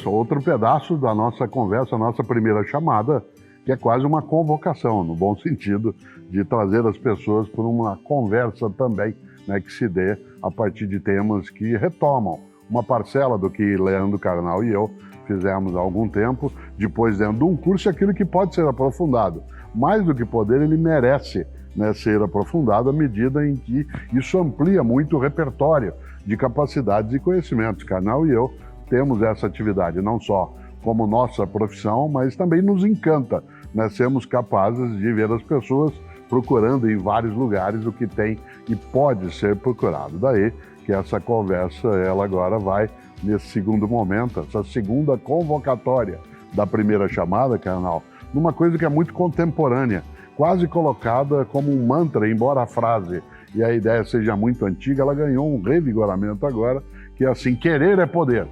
outro pedaço da nossa conversa, a nossa primeira chamada, que é quase uma convocação, no bom sentido, de trazer as pessoas por uma conversa também, né, que se dê a partir de temas que retomam uma parcela do que Leandro Carnal e eu fizemos há algum tempo, depois dentro de um curso, aquilo que pode ser aprofundado. Mais do que poder, ele merece, né, ser aprofundado à medida em que isso amplia muito o repertório de capacidades e conhecimentos. Carnal e eu temos essa atividade, não só como nossa profissão, mas também nos encanta, né, sermos capazes de ver as pessoas procurando em vários lugares o que tem e pode ser procurado. Daí que essa conversa, ela agora vai, nesse segundo momento, essa segunda convocatória da primeira chamada, Carnal, numa coisa que é muito contemporânea, quase colocada como um mantra, embora a frase e a ideia seja muito antiga, ela ganhou um revigoramento agora, que é assim: querer é poder.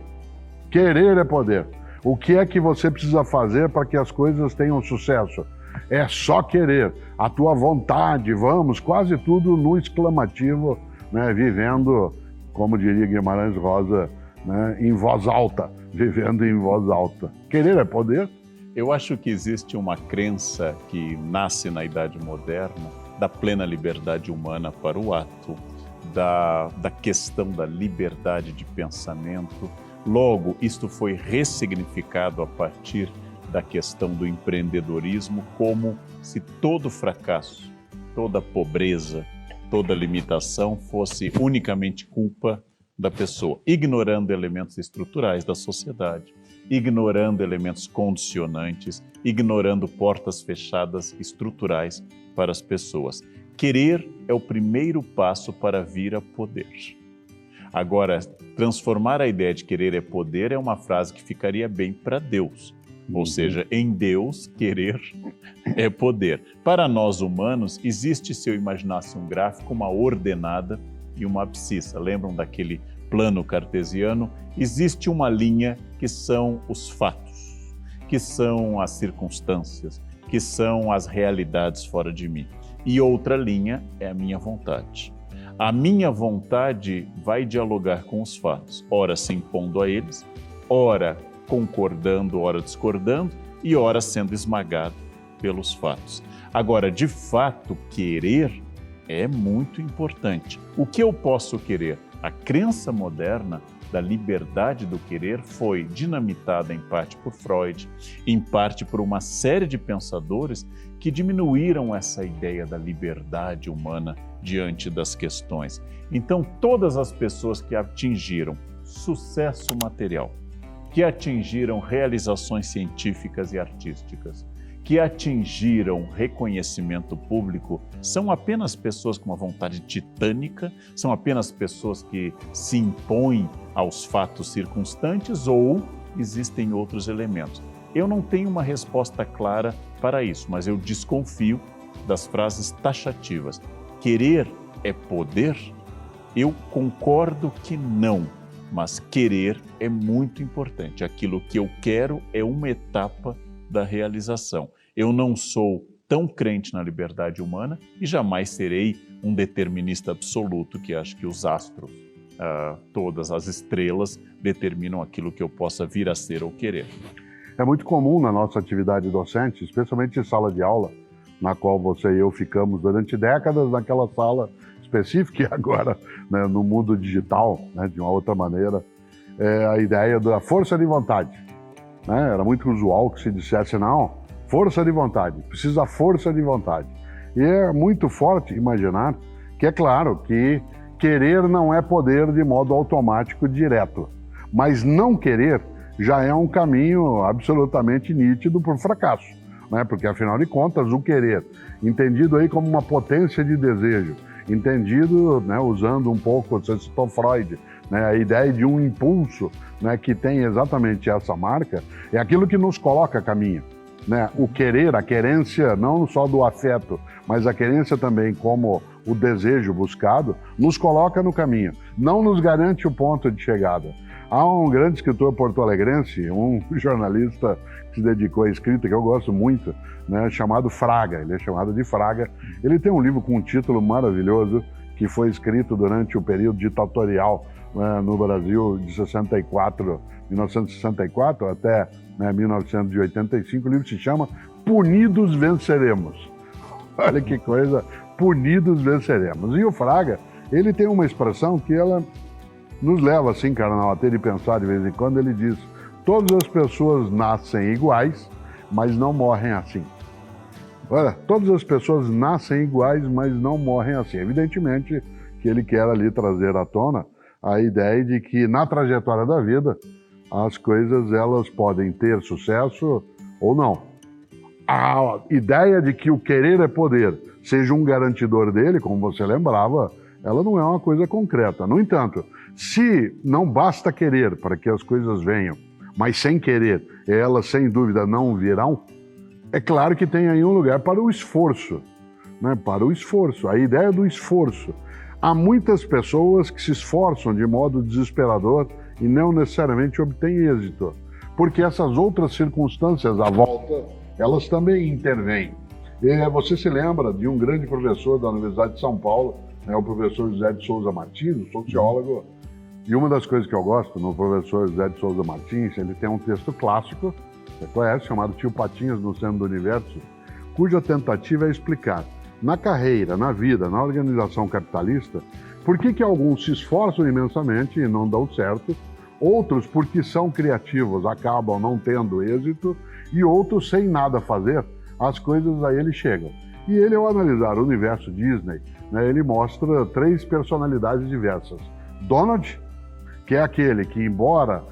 Querer é poder. O que é que você precisa fazer para que as coisas tenham sucesso? É só querer. A tua vontade, vamos, quase tudo no exclamativo, né, vivendo, como diria Guimarães Rosa, né, em voz alta, vivendo em voz alta. Querer é poder? Eu acho que existe uma crença que nasce na Idade Moderna da plena liberdade humana para o ato, da questão da liberdade de pensamento. Logo, isto foi ressignificado a partir da questão do empreendedorismo, como se todo fracasso, toda pobreza, toda limitação fosse unicamente culpa da pessoa, ignorando elementos estruturais da sociedade, ignorando elementos condicionantes, ignorando portas fechadas estruturais para as pessoas. Querer é o primeiro passo para vir a poder. Agora, transformar a ideia de querer é poder é uma frase que ficaria bem para Deus. Ou seja, em Deus, querer é poder. Para nós humanos, existe, se eu imaginasse um gráfico, uma ordenada e uma abscissa. Lembram daquele plano cartesiano? Existe uma linha que são os fatos, que são as circunstâncias, que são as realidades fora de mim. E outra linha é a minha vontade. A minha vontade vai dialogar com os fatos, ora se impondo a eles, ora concordando, ora discordando e ora sendo esmagado pelos fatos. Agora, de fato, querer é muito importante. O que eu posso querer? A crença moderna da liberdade do querer foi dinamitada em parte por Freud, em parte por uma série de pensadores que diminuíram essa ideia da liberdade humana diante das questões. Então, todas as pessoas que atingiram sucesso material, que atingiram realizações científicas e artísticas, que atingiram reconhecimento público, são apenas pessoas com uma vontade titânica, são apenas pessoas que se impõem aos fatos circunstantes ou existem outros elementos? Eu não tenho uma resposta clara para isso, mas eu desconfio das frases taxativas. Querer é poder? Eu concordo que não, mas querer é muito importante. Aquilo que eu quero é uma etapa da realização. Eu não sou tão crente na liberdade humana e jamais serei um determinista absoluto que acha que os astros, todas as estrelas, determinam aquilo que eu possa vir a ser ou querer. É muito comum na nossa atividade docente, especialmente em sala de aula, na qual você e eu ficamos durante décadas naquela sala específica e agora, né, no mundo digital, né, de uma outra maneira, a ideia da força de vontade. Né? Era muito usual que se dissesse, não, força de vontade, precisa força de vontade. E é muito forte imaginar que é claro que querer não é poder de modo automático direto, mas não querer já é um caminho absolutamente nítido para o fracasso, né? Porque afinal de contas o querer, entendido aí como uma potência de desejo, entendido, né, usando um pouco, você citou Freud, né, a ideia de um impulso, né, que tem exatamente essa marca, é aquilo que nos coloca a caminho. Né? O querer, a querência não só do afeto, mas a querência também como o desejo buscado, nos coloca no caminho, não nos garante o ponto de chegada. Há um grande escritor porto-alegrense, um jornalista que se dedicou à escrita, que eu gosto muito, né, chamado Fraga, ele é chamado de Fraga. Ele tem um livro com um título maravilhoso, que foi escrito durante o período ditatorial no Brasil de 1964 até 1985. O livro se chama Punidos Venceremos. Olha que coisa, punidos venceremos. E o Fraga, ele tem uma expressão que ela nos leva, assim, carnal, a ter de pensar de vez em quando. Ele diz: todas as pessoas nascem iguais, mas não morrem assim. Olha, todas as pessoas nascem iguais, mas não morrem assim. Evidentemente que ele quer ali trazer à tona a ideia de que na trajetória da vida as coisas elas podem ter sucesso ou não. A ideia de que o querer é poder seja um garantidor dele, como você lembrava, ela não é uma coisa concreta. No entanto, se não basta querer para que as coisas venham, mas sem querer elas sem dúvida não virão, é claro que tem aí um lugar para o esforço, né? Para o esforço, a ideia do esforço. Há muitas pessoas que se esforçam de modo desesperador e não necessariamente obtêm êxito, porque essas outras circunstâncias à volta, elas também intervêm. Você se lembra de um grande professor da Universidade de São Paulo, o professor José de Souza Martins, sociólogo, e uma das coisas que eu gosto no professor José de Souza Martins, ele tem um texto clássico, você conhece, chamado Tio Patinhas no Centro do Universo, cuja tentativa é explicar, na carreira, na vida, na organização capitalista, por que alguns se esforçam imensamente e não dão certo, outros, porque são criativos, acabam não tendo êxito, e outros, sem nada fazer, as coisas a ele chegam. E ele, ao analisar o universo Disney, ele mostra 3 personalidades diversas. Donald, que é aquele que, embora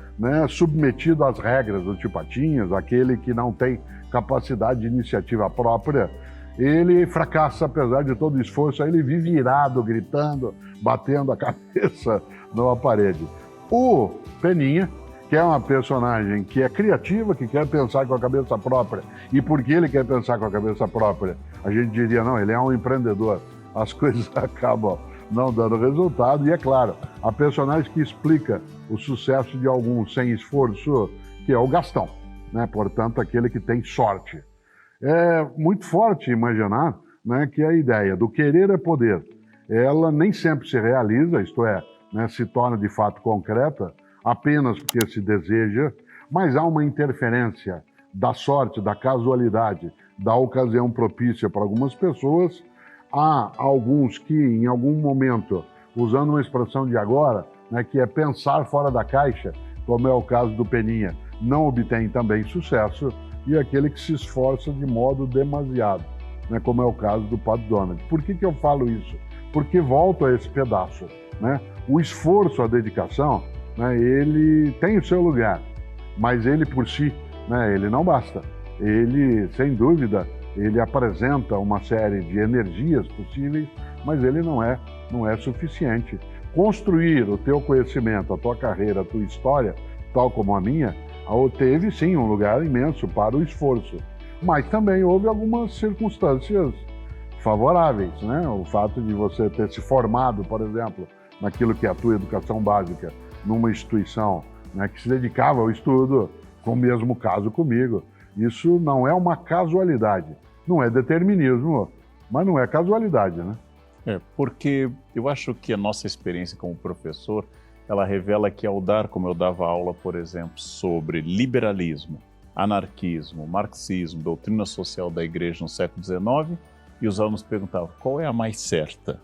submetido às regras do Tio Patinhas, aquele que não tem capacidade de iniciativa própria, ele fracassa apesar de todo o esforço, aí ele vive irado, gritando, batendo a cabeça numa parede. O Peninha, que é uma personagem que é criativa, que quer pensar com a cabeça própria, e porque ele quer pensar com a cabeça própria, a gente diria, não, ele é um empreendedor, as coisas acabam não dando resultado, e é claro, a personagem que explica o sucesso de alguns sem esforço, que é o Gastão, portanto, aquele que tem sorte. É muito forte imaginar que a ideia do querer é poder, ela nem sempre se realiza, isto é, se torna de fato concreta, apenas porque se deseja, mas há uma interferência da sorte, da casualidade, da ocasião propícia para algumas pessoas. Há alguns que, em algum momento, usando uma expressão de agora, que é pensar fora da caixa, como é o caso do Peninha, não obtém também sucesso, e aquele que se esforça de modo demasiado, como é o caso do Pato Donald. Por que eu falo isso? Porque volto a esse pedaço. O esforço, a dedicação, ele tem o seu lugar, mas ele por si, ele não basta. Ele, sem dúvida, ele apresenta uma série de energias possíveis, mas ele não é suficiente. Construir o teu conhecimento, a tua carreira, a tua história, tal como a minha, teve sim um lugar imenso para o esforço, mas também houve algumas circunstâncias favoráveis, O fato de você ter se formado, por exemplo, naquilo que é a tua educação básica, numa instituição que se dedicava ao estudo, com o mesmo caso comigo. Isso não é uma casualidade, não é determinismo, mas não é casualidade, Porque eu acho que a nossa experiência como professor, ela revela que ao dar, como eu dava aula, por exemplo, sobre liberalismo, anarquismo, marxismo, doutrina social da igreja no século XIX, e os alunos perguntavam, qual é a mais certa?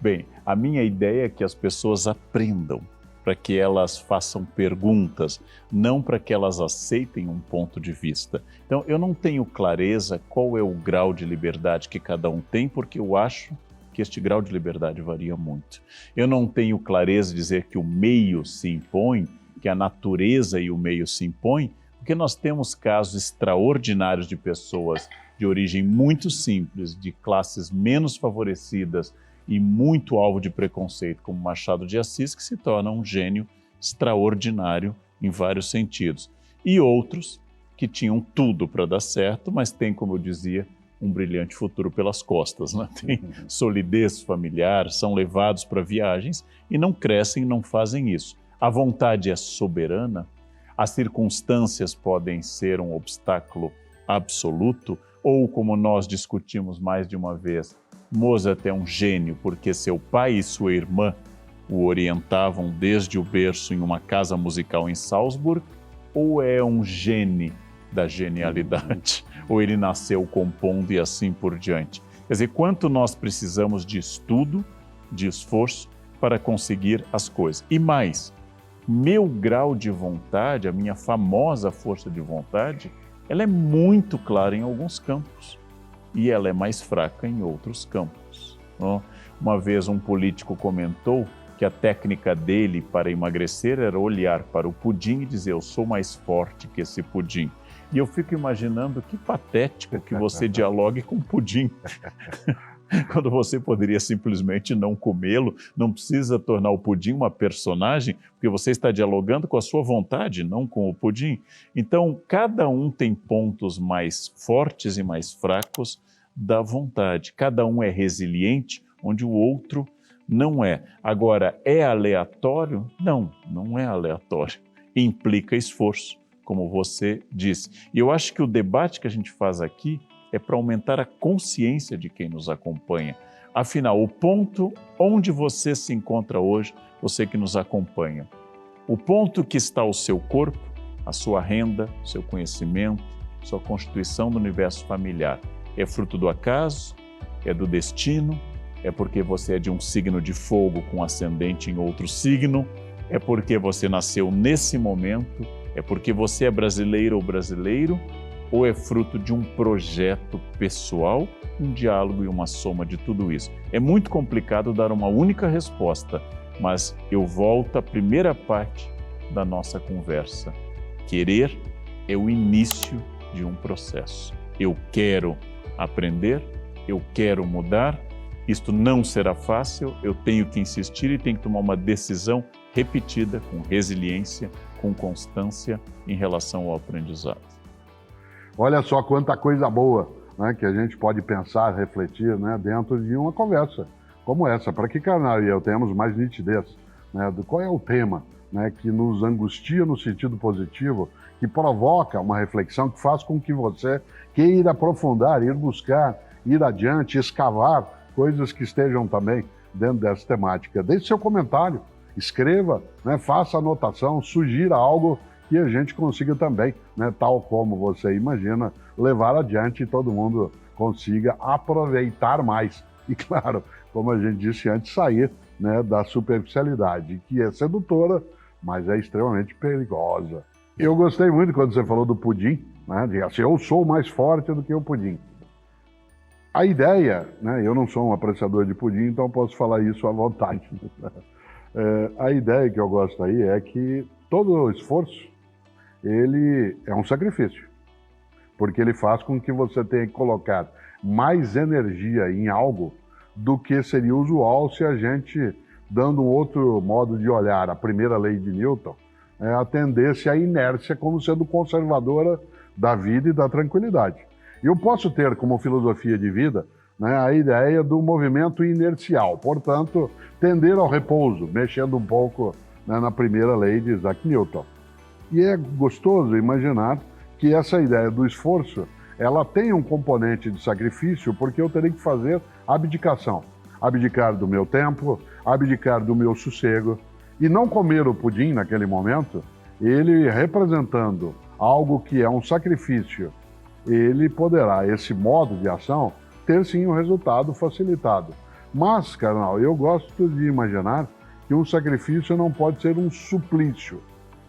Bem, a minha ideia é que as pessoas aprendam, para que elas façam perguntas, não para que elas aceitem um ponto de vista. Então, eu não tenho clareza qual é o grau de liberdade que cada um tem, porque eu acho que este grau de liberdade varia muito. Eu não tenho clareza de dizer que o meio se impõe, que a natureza e o meio se impõem, porque nós temos casos extraordinários de pessoas de origem muito simples, de classes menos favorecidas e muito alvo de preconceito, como Machado de Assis, que se torna um gênio extraordinário em vários sentidos. E outros que tinham tudo para dar certo, mas têm, como eu dizia, um brilhante futuro pelas costas, Tem solidez familiar, são levados para viagens e não crescem, não fazem isso. A vontade é soberana, as circunstâncias podem ser um obstáculo absoluto, ou como nós discutimos mais de uma vez, Mozart é um gênio porque seu pai e sua irmã o orientavam desde o berço em uma casa musical em Salzburg, ou é um gene da genialidade? Ou ele nasceu compondo e assim por diante? Quer dizer, quanto nós precisamos de estudo, de esforço para conseguir as coisas. E mais, meu grau de vontade, a minha famosa força de vontade, ela é muito clara em alguns campos e ela é mais fraca em outros campos. Uma vez um político comentou que a técnica dele para emagrecer era olhar para o pudim e dizer: eu sou mais forte que esse pudim. E eu fico imaginando que patético que você dialogue com pudim. Quando você poderia simplesmente não comê-lo, não precisa tornar o pudim uma personagem, porque você está dialogando com a sua vontade, não com o pudim. Então, cada um tem pontos mais fortes e mais fracos da vontade. Cada um é resiliente, onde o outro não é. Agora, é aleatório? Não, não é aleatório. Implica esforço, como você disse. E eu acho que o debate que a gente faz aqui é para aumentar a consciência de quem nos acompanha. Afinal, o ponto onde você se encontra hoje, você que nos acompanha, o ponto que está o seu corpo, a sua renda, seu conhecimento, sua constituição do universo familiar, é fruto do acaso? É do destino? É porque você é de um signo de fogo com ascendente em outro signo? É porque você nasceu nesse momento? É porque você é brasileira ou brasileiro? Ou é fruto de um projeto pessoal, um diálogo e uma soma de tudo isso? É muito complicado dar uma única resposta, mas eu volto à primeira parte da nossa conversa. Querer é o início de um processo. Eu quero aprender, eu quero mudar, isto não será fácil, eu tenho que insistir e tenho que tomar uma decisão repetida, com resiliência, com constância em relação ao aprendizado. Olha só quanta coisa boa, né, que a gente pode pensar, refletir, né, dentro de uma conversa como essa, para que Karnal e eu tenhamos mais nitidez, né, do qual é o tema, né, que nos angustia no sentido positivo, que provoca uma reflexão, que faz com que você queira aprofundar, ir buscar, ir adiante, escavar coisas que estejam também dentro dessa temática. Deixe seu comentário, escreva, né, faça anotação, sugira algo que a gente consiga também, né, tal como você imagina, levar adiante e todo mundo consiga aproveitar mais. E claro, como a gente disse antes, sair, né, da superficialidade, que é sedutora, mas é extremamente perigosa. Eu gostei muito quando você falou do pudim, né, de assim, eu sou mais forte do que o pudim. A ideia, né, eu não sou um apreciador de pudim, então posso falar isso à vontade. A ideia que eu gosto aí é que todo esforço, ele é um sacrifício, porque ele faz com que você tenha que colocar mais energia em algo do que seria usual se a gente, dando um outro modo de olhar, a primeira lei de Newton, atendesse à inércia como sendo conservadora da vida e da tranquilidade. Eu posso ter como filosofia de vida, né, a ideia do movimento inercial, portanto, tender ao repouso, mexendo um pouco, né, na primeira lei de Isaac Newton. E é gostoso imaginar que essa ideia do esforço, ela tem um componente de sacrifício, porque eu terei que fazer abdicação. Abdicar do meu tempo, abdicar do meu sossego. E não comer o pudim naquele momento, ele representando algo que é um sacrifício, ele poderá, esse modo de ação, ter sim um resultado facilitado. Mas, Karnal, eu gosto de imaginar que um sacrifício não pode ser um suplício.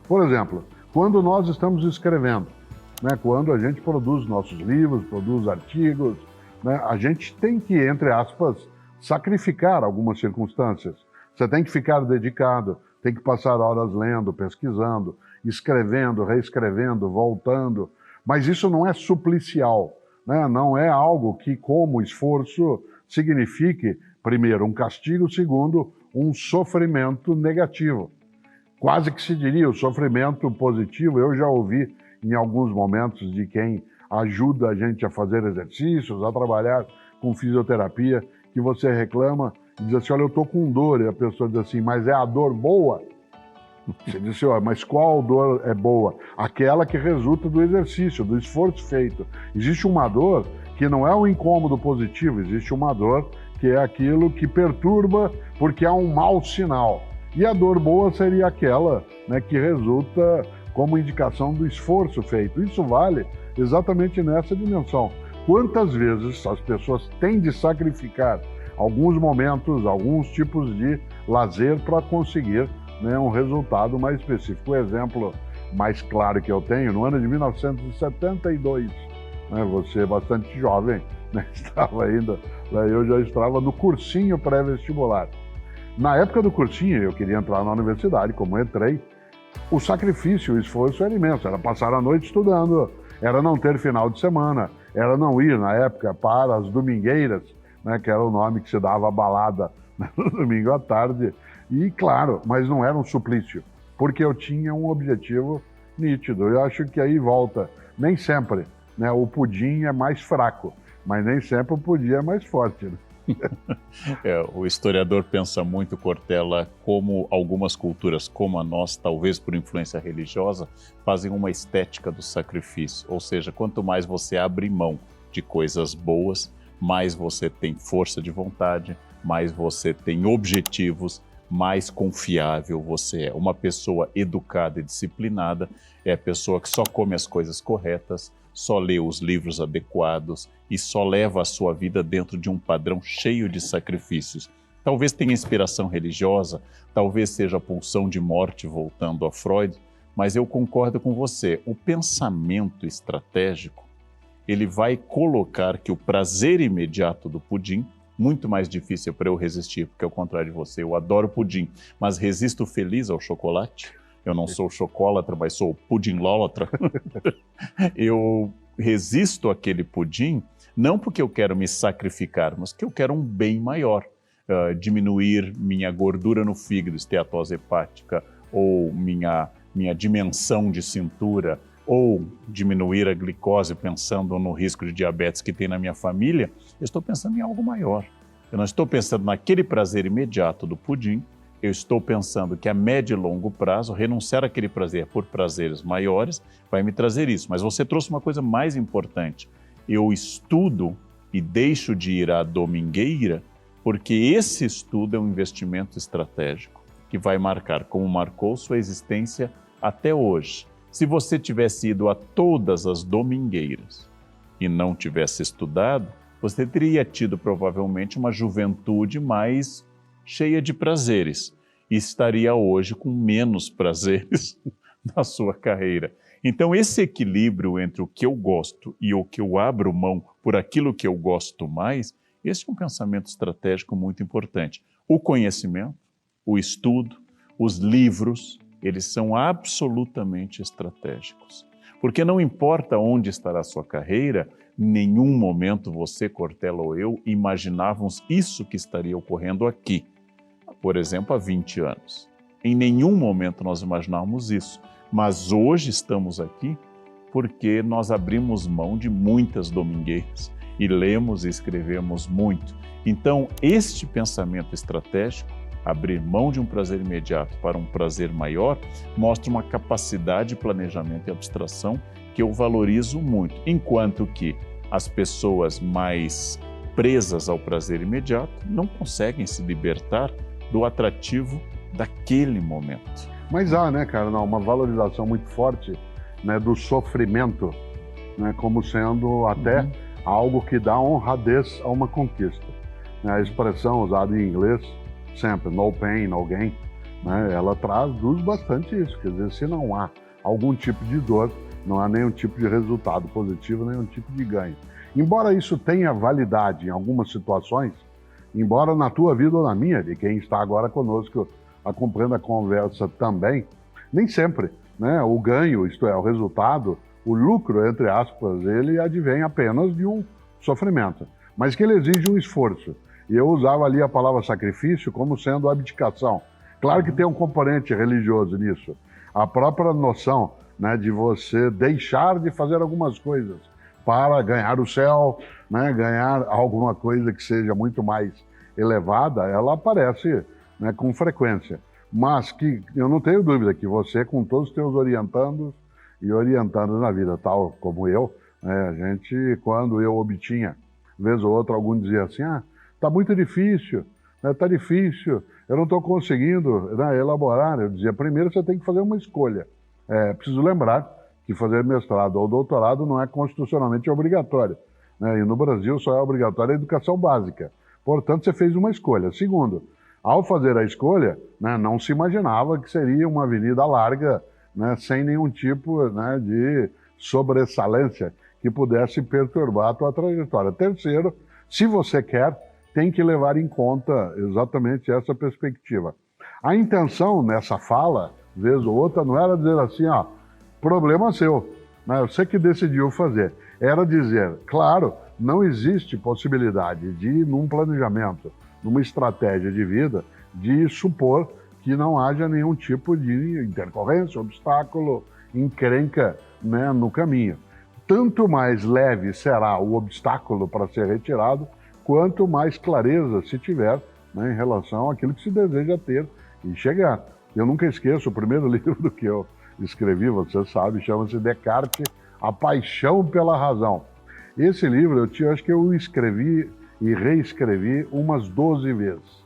Por exemplo, quando nós estamos escrevendo, né, quando a gente produz nossos livros, produz artigos, né, a gente tem que, entre aspas, sacrificar algumas circunstâncias. Você tem que ficar dedicado, tem que passar horas lendo, pesquisando, escrevendo, reescrevendo, voltando. Mas isso não é suplicial, né? Não é algo que, como esforço, signifique, primeiro, um castigo, segundo, um sofrimento negativo. Quase que se diria o sofrimento positivo. Eu já ouvi em alguns momentos de quem ajuda a gente a fazer exercícios, a trabalhar com fisioterapia, que você reclama e diz assim, olha, eu estou com dor, e a pessoa diz assim, mas é a dor boa? Você diz assim, olha, mas qual dor é boa? Aquela que resulta do exercício, do esforço feito. Existe uma dor que não é um incômodo positivo, existe uma dor que é aquilo que perturba porque há um mau sinal. E a dor boa seria aquela, né, que resulta como indicação do esforço feito. Isso vale exatamente nessa dimensão. Quantas vezes as pessoas têm de sacrificar alguns momentos, alguns tipos de lazer para conseguir, né, um resultado mais específico. O exemplo mais claro que eu tenho, no ano de 1972, né, você é bastante jovem, né, estava ainda, né, eu já estava no cursinho pré-vestibular. Na época do cursinho, eu queria entrar na universidade, como entrei, o sacrifício, o esforço era imenso, era passar a noite estudando, era não ter final de semana, era não ir, na época, para as domingueiras, né, que era o nome que se dava à balada, né, no domingo à tarde, e claro, mas não era um suplício, porque eu tinha um objetivo nítido. Eu acho que aí volta, nem sempre, né, o pudim é mais fraco, mas nem sempre o pudim é mais forte, né? O historiador pensa muito, Cortella, como algumas culturas, como a nossa, talvez por influência religiosa, fazem uma estética do sacrifício. Ou seja, quanto mais você abre mão de coisas boas, mais você tem força de vontade, mais você tem objetivos, mais confiável você é. Uma pessoa educada e disciplinada é a pessoa que só come as coisas corretas, só lê os livros adequados e só leva a sua vida dentro de um padrão cheio de sacrifícios. Talvez tenha inspiração religiosa, talvez seja a pulsão de morte voltando a Freud, mas eu concordo com você. O pensamento estratégico, ele vai colocar que o prazer imediato do pudim, muito mais difícil para eu resistir, porque ao contrário de você, eu adoro pudim, mas resisto feliz ao chocolate. Eu não sou chocolatra, mas sou pudimlólatra. Eu resisto àquele pudim, não porque eu quero me sacrificar, mas porque eu quero um bem maior. Diminuir minha gordura no fígado, esteatose hepática, ou minha dimensão de cintura, ou diminuir a glicose pensando no risco de diabetes que tem na minha família, eu estou pensando em algo maior. Eu não estou pensando naquele prazer imediato do pudim, eu estou pensando que a médio e longo prazo, renunciar àquele prazer por prazeres maiores vai me trazer isso. Mas você trouxe uma coisa mais importante. Eu estudo e deixo de ir à domingueira porque esse estudo é um investimento estratégico que vai marcar como marcou sua existência até hoje. Se você tivesse ido a todas as domingueiras e não tivesse estudado, você teria tido provavelmente uma juventude mais cheia de prazeres e estaria hoje com menos prazeres na sua carreira. Então, esse equilíbrio entre o que eu gosto e o que eu abro mão por aquilo que eu gosto mais, esse é um pensamento estratégico muito importante. O conhecimento, o estudo, os livros, eles são absolutamente estratégicos. Porque não importa onde estará a sua carreira, em nenhum momento você, Cortella ou eu, imaginávamos isso que estaria ocorrendo aqui. Por exemplo, há 20 anos. Em nenhum momento nós imaginávamos isso. Mas hoje estamos aqui porque nós abrimos mão de muitas domingueiras e lemos e escrevemos muito. Então, este pensamento estratégico, abrir mão de um prazer imediato para um prazer maior, mostra uma capacidade de planejamento e abstração que eu valorizo muito, enquanto que as pessoas mais presas ao prazer imediato não conseguem se libertar do atrativo daquele momento. Mas há, né, cara, uma valorização muito forte, né, do sofrimento, né, como sendo até algo que dá honradez a uma conquista. A expressão usada em inglês, sempre, no pain, no gain, né, ela traduz bastante isso. Quer dizer, se não há algum tipo de dor, não há nenhum tipo de resultado positivo, nenhum tipo de ganho. Embora isso tenha validade em algumas situações, embora na tua vida ou na minha, de quem está agora conosco acompanhando a conversa também, nem sempre, né, o ganho, isto é, o resultado, o lucro, entre aspas, ele advém apenas de um sofrimento, mas que ele exige um esforço. E eu usava ali a palavra sacrifício como sendo abdicação. Claro que tem um componente religioso nisso. A própria noção, né, de você deixar de fazer algumas coisas para ganhar o céu, né, ganhar alguma coisa que seja muito mais elevada, ela aparece, né, com frequência. Mas que eu não tenho dúvida que você, com todos os teus orientandos e orientandas na vida, tal como eu, A gente, quando eu obtinha, vez ou outra, algum dizia assim, tá muito difícil, né, tá difícil, eu não estou conseguindo, né, elaborar. Eu dizia, primeiro você tem que fazer uma escolha. Preciso lembrar que fazer mestrado ou doutorado não é constitucionalmente obrigatório, né, e no Brasil só é obrigatória a educação básica. Portanto, você fez uma escolha. Segundo, ao fazer a escolha, né, não se imaginava que seria uma avenida larga, né, sem nenhum tipo, né, de sobressalência que pudesse perturbar a tua trajetória. Terceiro, se você quer, tem que levar em conta exatamente essa perspectiva. A intenção nessa fala, vez ou outra, não era dizer assim, problema seu, né, você que decidiu fazer. Era dizer, claro, não existe possibilidade de, num planejamento, numa estratégia de vida, de supor que não haja nenhum tipo de intercorrência, obstáculo, encrenca, né, no caminho. Tanto mais leve será o obstáculo para ser retirado, quanto mais clareza se tiver, né, em relação àquilo que se deseja ter e chegar. Eu nunca esqueço, o primeiro livro que eu escrevi, você sabe, chama-se Descartes, A Paixão pela Razão. Esse livro, acho que eu escrevi e reescrevi umas 12 vezes,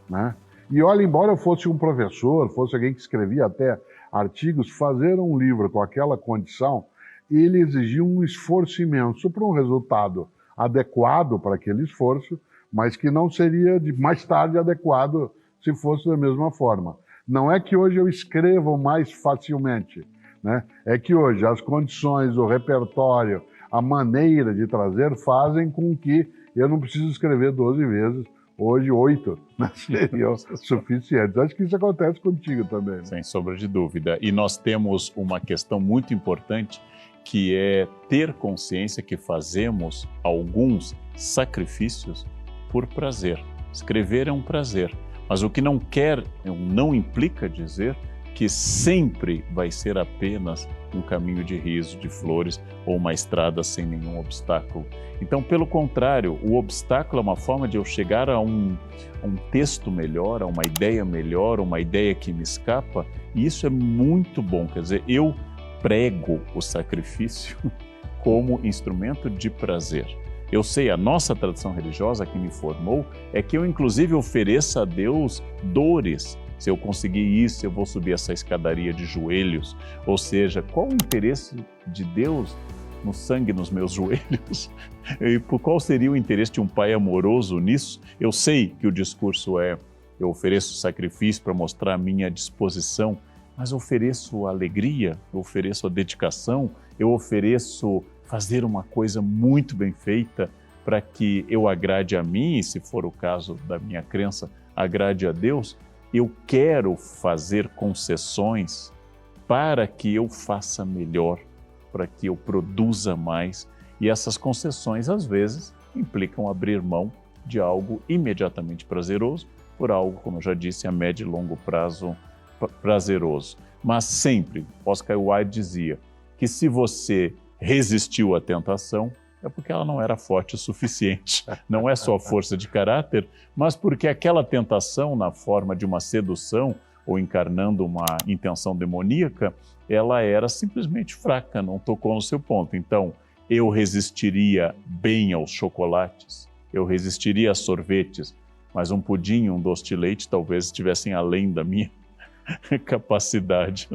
né? E olha, embora eu fosse um professor, fosse alguém que escrevia até artigos, fazer um livro com aquela condição, ele exigia um esforço imenso para um resultado adequado para aquele esforço, mas que não seria mais tarde adequado se fosse da mesma forma. Não é que hoje eu escrevo mais facilmente, né? É que hoje as condições, o repertório, a maneira de trazer fazem com que eu não preciso escrever 12 vezes, hoje 8, né, seriam suficientes. Acho que isso acontece contigo também, né? Sem sombra de dúvida. E nós temos uma questão muito importante, que é ter consciência que fazemos alguns sacrifícios por prazer. Escrever é um prazer, mas o que não implica dizer que sempre vai ser apenas um caminho de riso, de flores ou uma estrada sem nenhum obstáculo. Então, pelo contrário, o obstáculo é uma forma de eu chegar a um texto melhor, a uma ideia que me escapa, e isso é muito bom. Quer dizer, eu prego o sacrifício como instrumento de prazer. Eu sei, a nossa tradição religiosa que me formou é que eu inclusive ofereça a Deus dores. Se eu conseguir isso, eu vou subir essa escadaria de joelhos. Ou seja, qual o interesse de Deus no sangue nos meus joelhos? E qual seria o interesse de um pai amoroso nisso? Eu sei que o discurso é, eu ofereço sacrifício para mostrar a minha disposição, mas eu ofereço alegria, eu ofereço a dedicação, eu ofereço fazer uma coisa muito bem feita para que eu agrade a mim, e se for o caso da minha crença, agrade a Deus. Eu quero fazer concessões para que eu faça melhor, para que eu produza mais. E essas concessões, às vezes, implicam abrir mão de algo imediatamente prazeroso por algo, como eu já disse, a médio e longo prazo prazeroso. Mas sempre, Oscar Wilde dizia que se você resistiu à tentação, é porque ela não era forte o suficiente. Não é só força de caráter, mas porque aquela tentação, na forma de uma sedução ou encarnando uma intenção demoníaca, ela era simplesmente fraca, não tocou no seu ponto. Então, eu resistiria bem aos chocolates, eu resistiria a sorvetes, mas um pudim, um doce de leite talvez estivessem além da minha capacidade.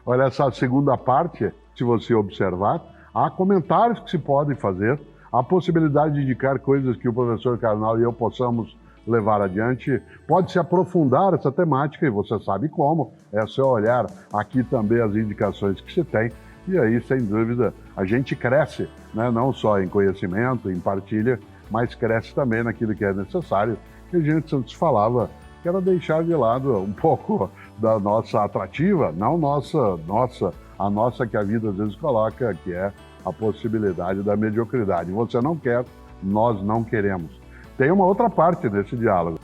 Olha, essa segunda parte, se você observar, há comentários que se podem fazer, há possibilidade de indicar coisas que o professor Karnal e eu possamos levar adiante. Pode-se aprofundar essa temática, e você sabe como, é só olhar aqui também as indicações que se tem, e aí, sem dúvida, a gente cresce, né? Não só em conhecimento, em partilha, mas cresce também naquilo que é necessário, que a gente antes falava, que era deixar de lado um pouco da nossa atrativa, não a nossa que a vida às vezes coloca, que é a possibilidade da mediocridade. Você não quer, nós não queremos. Tem uma outra parte desse diálogo.